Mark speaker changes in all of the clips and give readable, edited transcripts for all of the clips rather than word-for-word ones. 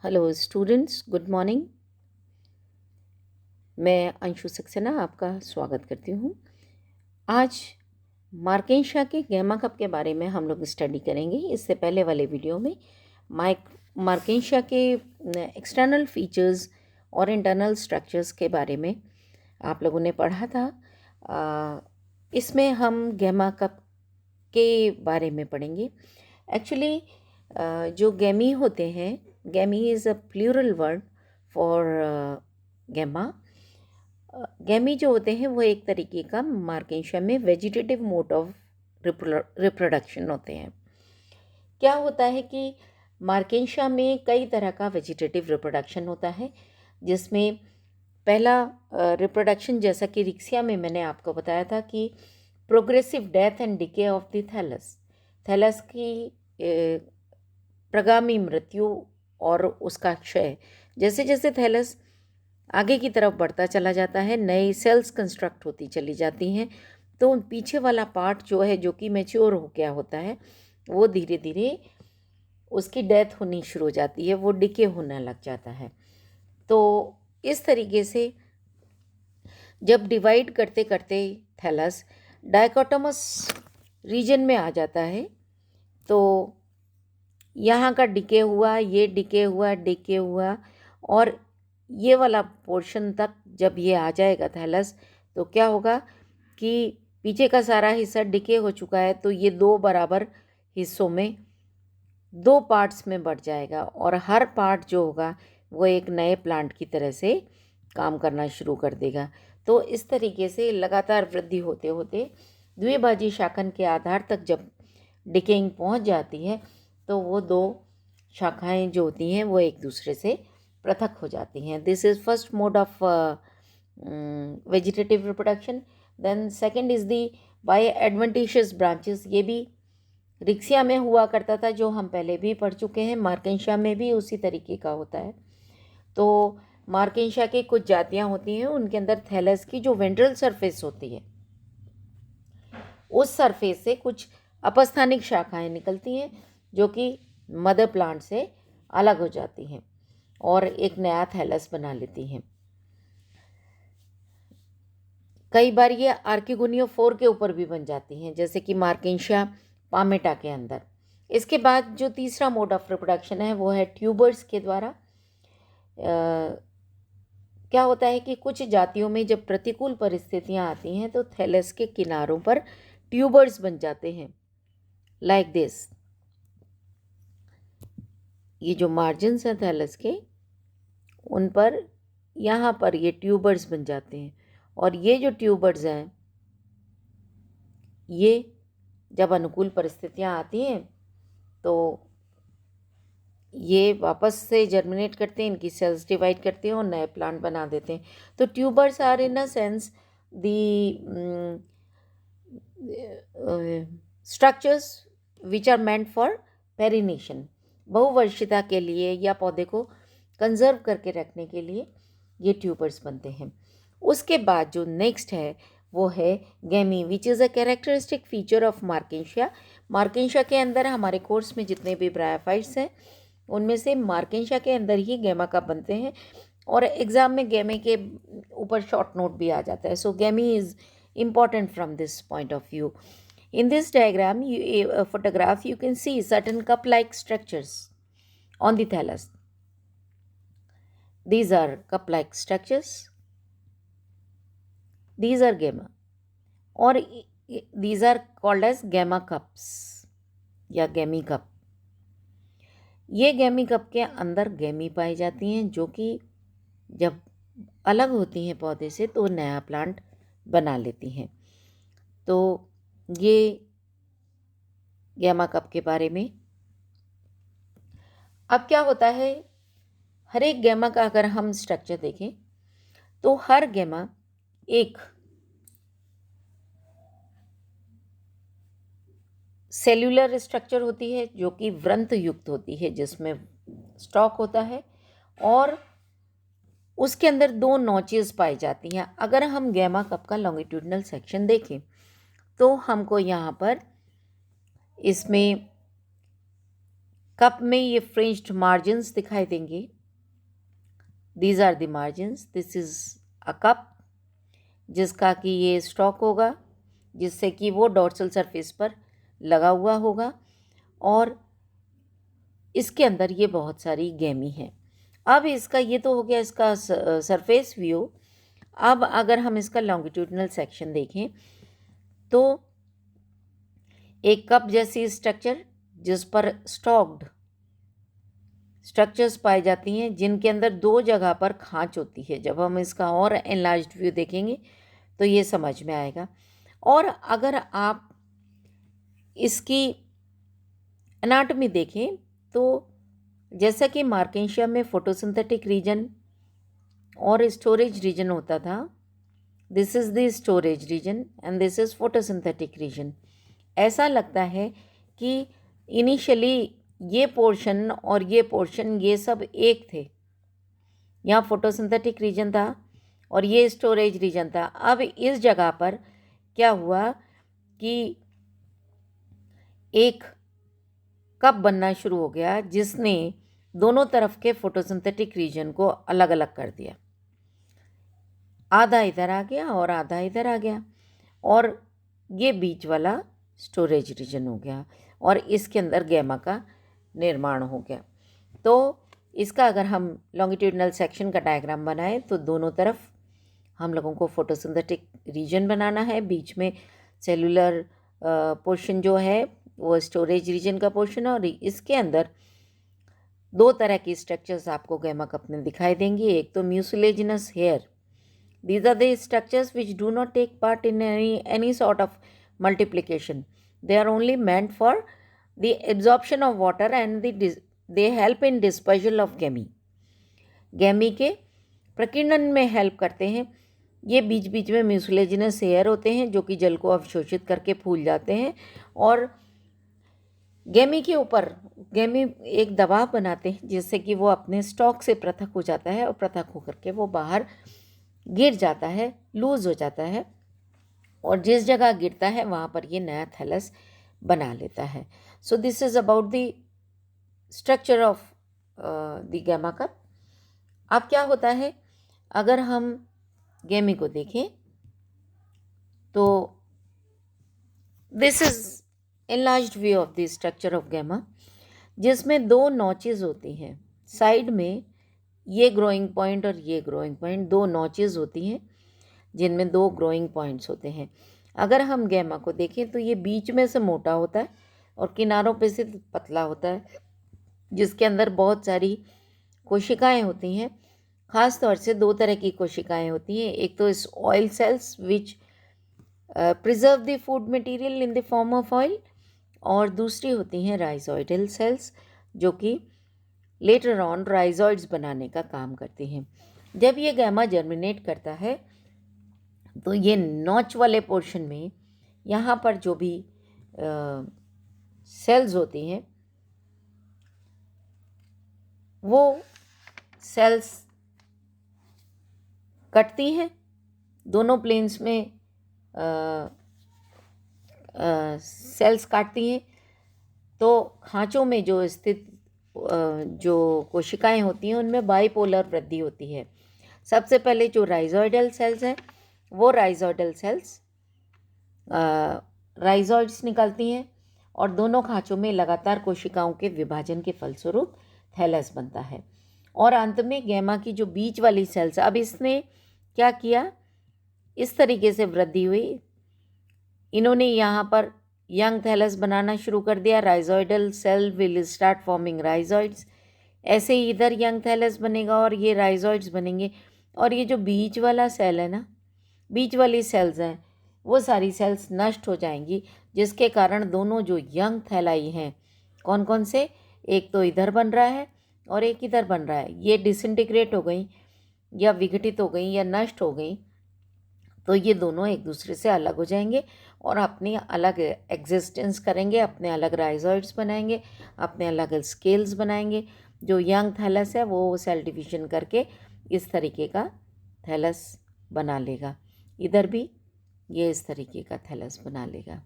Speaker 1: Hello students, good morning. मैं अंशु सक्सेना आपका स्वागत करती हूँ। आज मार्केंशा के गैमा कप के बारे में हम लोग स्टडी करेंगे। इससे पहले वाले वीडियो में मार्केंशा के एक्सटर्नल फीचर्स और इंटरनल स्ट्रक्चर्स के बारे में आप लोगों ने पढ़ा था। इसमें हम गैमा कप के बारे में पढ़ेंगे। एक्चुअली जो गैमी होते हैं, gemmae is a plural word for gemma. Gemmae जो होते हैं वो एक तरीके का मार्केंशा में वेजिटेटिव मोड ऑफ रिप्रोडक्शन होते हैं। क्या होता है कि मार्केंशा में कई तरह का वेजिटेटिव रिप्रोडक्शन होता है, जिसमें पहला रिप्रोडक्शन, जैसा कि रिक्सिया में मैंने आपको बताया था कि progressive death and decay of the thallus, thallus की प्रगामी मृत्यु और उसका क्षय। जैसे जैसे थैलस आगे की तरफ बढ़ता चला जाता है, नई सेल्स कंस्ट्रक्ट होती चली जाती हैं, तो पीछे वाला पार्ट जो है, जो कि मैच्योर हो गया होता है, वो धीरे धीरे उसकी डेथ होनी शुरू हो जाती है, वो डिके होने लग जाता है। तो इस तरीके से जब डिवाइड करते करते थैलस डायकोटोमस रीजन में आ जाता है, तो यहाँ का डिके हुआ, ये डिके हुआ, डिके हुआ, और ये वाला पोर्शन तक जब ये आ जाएगा थैलस, तो क्या होगा कि पीछे का सारा हिस्सा डिके हो चुका है, तो ये दो बराबर हिस्सों में, दो पार्ट्स में बढ़ जाएगा, और हर पार्ट जो होगा वो एक नए प्लांट की तरह से काम करना शुरू कर देगा। तो इस तरीके से लगातार वृद्धि होते होते द्विभाजी शाखन के आधार तक जब डिकेइंग पहुंच जाती है, तो वो दो शाखाएं जो होती हैं वो एक दूसरे से पृथक हो जाती हैं। This is first mode of vegetative reproduction. Then second is the by adventitious branches. ये भी रिक्सिया में हुआ करता था, जो हम पहले भी पढ़ चुके हैं। मार्केंशा में भी उसी तरीके का होता है। तो मार्केंशा की कुछ जातियां होती हैं, उनके अंदर थैलस की जो वेंट्रल सरफेस होती है, उस सरफेस से कुछ अपस्थानिक शाखाएं निकलती हैं, जो कि मदर प्लांट से अलग हो जाती हैं और एक नया थैलस बना लेती हैं। कई बार ये आर्किगोनियोफोर के ऊपर भी बन जाती हैं, जैसे कि मार्केंशा पामेटा के अंदर। इसके बाद जो तीसरा मोड ऑफ रिप्रोडक्शन है वो है ट्यूबर्स के द्वारा। क्या होता है कि कुछ जातियों में जब प्रतिकूल परिस्थितियां आती हैं, तो थैलस के किनारों पर ट्यूबर्स बन जाते हैं, लाइक दिस। ये जो मार्जिन्स हैं थैलस के, उन पर यहाँ पर ये ट्यूबर्स बन जाते हैं, और ये जो ट्यूबर्स हैं, ये जब अनुकूल परिस्थितियाँ आती हैं तो ये वापस से जर्मिनेट करते हैं, इनकी सेल्स डिवाइड करते हैं और नए प्लांट बना देते हैं। तो tubers are in a sense the structures which are meant for perennation. बहुवर्षिता के लिए या पौधे को कंजर्व करके रखने के लिए ये ट्यूबर्स बनते हैं। उसके बाद जो नेक्स्ट है वो है gemmae, which is a characteristic feature of marchantia. Marchantia के अंदर हमारे कोर्स में जितने भी ब्रायोफाइट्स हैं, उनमें से मार्केंशिया के अंदर ही गैमा कप बनते हैं, और एग्जाम में गैमे के ऊपर शॉर्ट नोट भी आ जाता है। सो गैमी is important from this point of view. In this diagram, photograph, you can see certain cup-like structures on the thallus. These are cup-like structures. These are gamma, or these are called as gamma cups या गैमी cup. ये गैमी cup के अंदर गैमी पाई जाती हैं, जो कि जब अलग होती हैं पौधे से तो नया प्लांट बना लेती हैं। तो ये गैमा कप के बारे में। अब क्या होता है, हर एक गैमा का अगर हम स्ट्रक्चर देखें, तो हर गैमा एक सेल्यूलर स्ट्रक्चर होती है, जो कि वृंत युक्त होती है, जिसमें स्टॉक होता है, और उसके अंदर दो नॉचेस पाई जाती हैं। अगर हम गैमा कप का लॉन्गिट्यूडनल सेक्शन देखें, तो हमको यहाँ पर इसमें कप में ये फ्रिंज्ड मार्जिन्स दिखाई देंगे, these are the margins, this is a cup जिसका कि ये स्टॉक होगा, जिससे कि वो डॉर्सल सरफेस पर लगा हुआ होगा और इसके अंदर ये बहुत सारी गैमी है। अब इसका ये तो हो गया इसका सरफेस व्यू। अब अगर हम इसका लॉन्गिट्यूडनल सेक्शन देखें तो एक कप जैसी स्ट्रक्चर जिस पर स्टॉक्ड स्ट्रक्चर्स पाई जाती हैं, जिनके अंदर दो जगह पर खांच होती है। जब हम इसका और एनलार्ज्ड व्यू देखेंगे तो ये समझ में आएगा। और अगर आप इसकी एनाटॉमी देखें तो जैसा कि मार्केशिया में फोटोसिंथेटिक रीजन और स्टोरेज रीजन होता था, this is the storage region and this is photosynthetic region. ऐसा लगता है कि इनिशियली ये पोर्शन और ये पोर्शन ये सब एक थे, यहाँ फोटोसिंथेटिक रीजन था और ये स्टोरेज रीजन था। अब इस जगह पर क्या हुआ कि एक कप बनना शुरू हो गया जिसने दोनों तरफ के फोटोसिंथेटिक रीजन को अलग अलग कर दिया। आधा इधर आ गया और आधा इधर आ गया और ये बीच वाला स्टोरेज रीजन हो गया और इसके अंदर गैमा का निर्माण हो गया। तो इसका अगर हम लॉन्गिट्यूडनल सेक्शन का डायग्राम बनाएं तो दोनों तरफ हम लोगों को फोटोसिंथेटिक रीजन बनाना है, बीच में सेलुलर पोर्शन जो है वो स्टोरेज रीजन का पोर्शन है और इसके अंदर दो तरह की स्ट्रक्चर्स आपको गैमा कप में दिखाई देंगी। एक तो mucilaginous hair, these are the structures which do not take part in any sort of multiplication. They are only meant for the absorption of water and they help in dispersal of gamete. गैमी के प्रकीर्णन में help करते हैं। ये बीच बीच में mucilaginous hair होते हैं जो कि जल को अवशोषित करके फूल जाते हैं और गैमी के ऊपर गैमी एक दबाव बनाते हैं जिससे कि वो अपने स्टॉक से पृथक हो जाता है और पृथक होकर के वो बाहर गिर जाता है, लूज हो जाता है और जिस जगह गिरता है वहाँ पर ये नया थैलस बना लेता है। So this is about the structure of the gemma cup. अब क्या होता है अगर हम गैमी को देखें तो this is enlarged view of the structure of gemma, जिसमें दो नॉचेस होती हैं साइड में। ये ग्रोइंग पॉइंट और ये ग्रोइंग पॉइंट, दो नॉचेस होती हैं जिनमें दो ग्रोइंग पॉइंट्स होते हैं। अगर हम गैमा को देखें तो ये बीच में से मोटा होता है और किनारों पे से पतला होता है, जिसके अंदर बहुत सारी कोशिकाएं होती हैं। ख़ास तौर से दो तरह की कोशिकाएं होती हैं, एक तो इस oil cells which preserve the food material in the form of oil और दूसरी होती हैं राइजोइडल सेल्स जो कि लेटर ऑन राइजॉइड्स बनाने का काम करती हैं। जब ये गैमा जर्मिनेट करता है तो ये नॉच वाले पोर्शन में यहाँ पर जो भी सेल्स होती हैं वो सेल्स कटती हैं, दोनों प्लेन्स में सेल्स काटती हैं। तो खांचों में जो स्थित जो कोशिकाएं होती हैं उनमें बाइपोलर वृद्धि होती है। सबसे पहले जो राइजोइडल सेल्स हैं वो राइजोइडल सेल्स राइजोइड्स निकलती हैं और दोनों खांचों में लगातार कोशिकाओं के विभाजन के फलस्वरूप थैलस बनता है। और अंत में गैमा की जो बीच वाली सेल्स, अब इसने क्या किया, इस तरीके से वृद्धि हुई, इन्होंने यहाँ पर यंग थैलस बनाना शुरू कर दिया। Rhizoidal cell will start forming rhizoids, ऐसे ही इधर यंग थैलस बनेगा और ये राइजोइड्स बनेंगे। और ये जो बीच वाला सेल है ना, बीच वाली सेल्स हैं वो सारी सेल्स नष्ट हो जाएंगी, जिसके कारण दोनों जो यंग थैलाई हैं, कौन कौन से, एक तो इधर बन रहा है और एक इधर बन रहा है, ये डिसइंटीग्रेट हो गई या विघटित हो गई या नष्ट हो गई, तो ये दोनों एक दूसरे से अलग हो जाएंगे और अपनी अलग एग्जिस्टेंस करेंगे, अपने अलग राइजोइड्स बनाएंगे, अपने अलग स्केल्स बनाएंगे। जो यंग थैलस है वो सेल डिवीजन करके इस तरीके का थैलस बना लेगा, इधर भी ये इस तरीके का थैलस बना लेगा।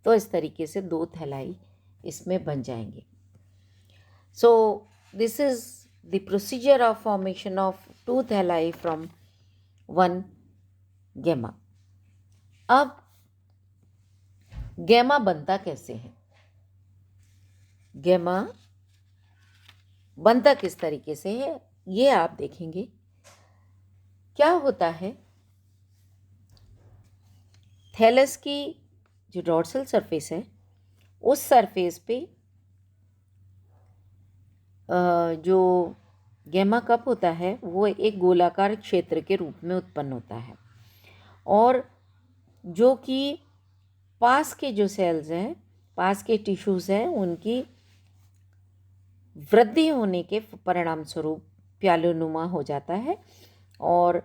Speaker 1: तो इस तरीके से दो थैलाई इसमें बन जाएंगे। सो this is the procedure of formation of 2 thalli from 1 gamma. अब गैमा बनता कैसे है? गैमा बनता किस तरीके से है ये आप देखेंगे। क्या होता है, थैलस की जो डॉर्सल सरफेस है उस सरफेस पे जो गैमा कप होता है वो एक गोलाकार क्षेत्र के रूप में उत्पन्न होता है, और जो कि पास के जो सेल्स हैं, पास के टिश्यूज़ हैं, उनकी वृद्धि होने के परिणाम स्वरूप प्यालोनुमा हो जाता है। और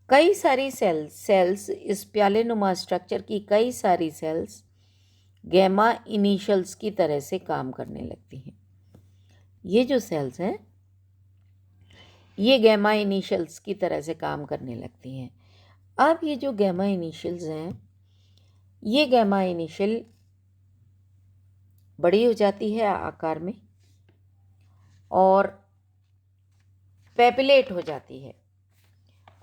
Speaker 1: कई सारी सेल्स इस प्यालेनुमा स्ट्रक्चर की कई सारी सेल्स गैमा इनिशियल्स की तरह से काम करने लगती हैं। ये जो सेल्स हैं ये गैमा इनिशियल्स की तरह से काम करने लगती हैं। अब ये जो गैमा इनिशियल्स हैं, ये गैमा इनिशियल बड़ी हो जाती है आकार में और पेपिलेट हो जाती है,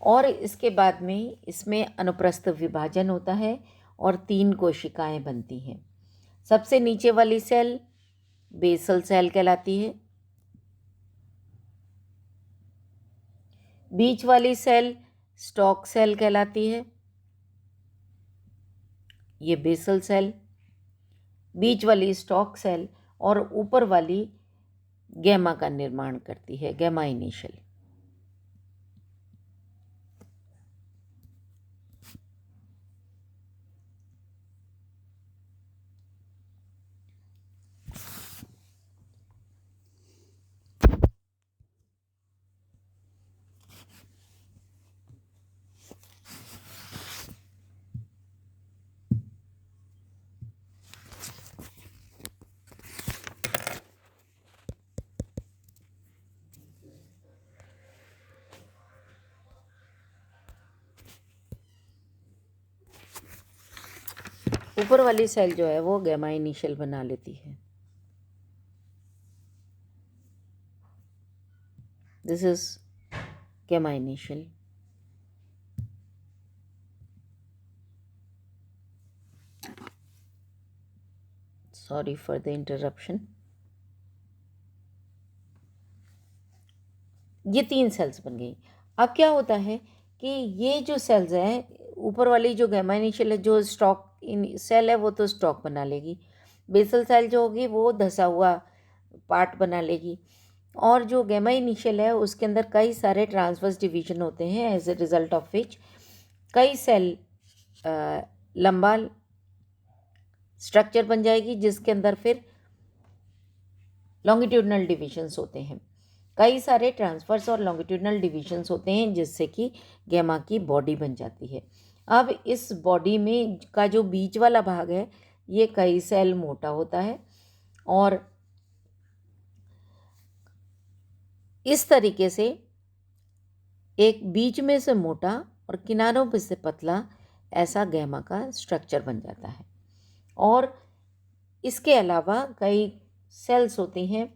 Speaker 1: और इसके बाद में इसमें अनुप्रस्थ विभाजन होता है और 3 कोशिकाएं बनती हैं। सबसे नीचे वाली सेल बेसल सेल कहलाती है, बीच वाली सेल स्टॉक सेल कहलाती है, ये बेसल सेल, बीच वाली स्टॉक सेल, और ऊपर वाली गैमा का निर्माण करती है, गैमा इनिशियल। ऊपर वाली सेल जो है वो गैमा इनिशियल बना लेती है। This is gemma initial. Sorry for the interruption. ये 3 सेल्स बन गई। अब क्या होता है कि ये जो सेल्स हैं, ऊपर वाली जो गैमा इनिशियल है, जो स्टॉक सेल है वो तो स्टॉक बना लेगी, बेसल सेल जो होगी वो धसा हुआ पार्ट बना लेगी, और जो गैमा इनिशियल है उसके अंदर कई सारे ट्रांसवर्स डिवीजन होते हैं, as a result of which कई सेल लंबा स्ट्रक्चर बन जाएगी, जिसके अंदर फिर लॉन्गिट्यूडनल डिविजन्स होते हैं। कई सारे ट्रांसफर्स और लॉन्गिट्यूडनल डिविजन्स होते हैं, जिससे कि गैमा की बॉडी बन जाती है। अब इस बॉडी में का जो बीच वाला भाग है ये कई सेल मोटा होता है, और इस तरीके से एक बीच में से मोटा और किनारों पे से पतला ऐसा गैमा का स्ट्रक्चर बन जाता है। और इसके अलावा कई सेल्स होती हैं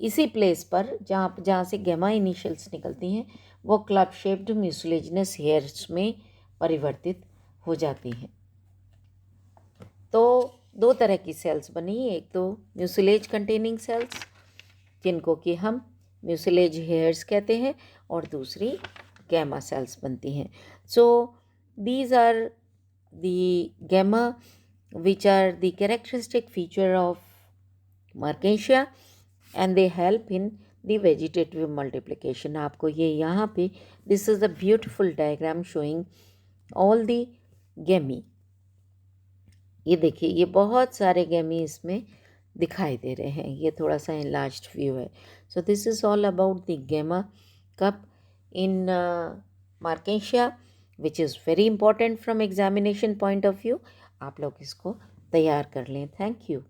Speaker 1: इसी प्लेस पर जहाँ से गैमा इनिशियल्स निकलती हैं, वो क्लब शेप्ड म्यूसिलेजिनस हेयर्स में परिवर्तित हो जाती हैं। तो 2 तरह की सेल्स बनी, एक तो म्यूसिलेज कंटेनिंग सेल्स जिनको कि हम म्यूसिलेज हेयर्स कहते हैं, और दूसरी गैमा सेल्स बनती हैं। So these are the gemma which are the characteristic feature of Mertensia and they help in the vegetative multiplication. आपको ये यहाँ पे this is a beautiful diagram showing all the gamete. ये देखिए ये बहुत सारे गैमी इसमें दिखाई दे रहे हैं, ये थोड़ा सा enlarged व्यू है। So this is all about the gamma cup in Mertensia, which is very important from examination point of view. आप लोग इसको तैयार कर लें। Thank you.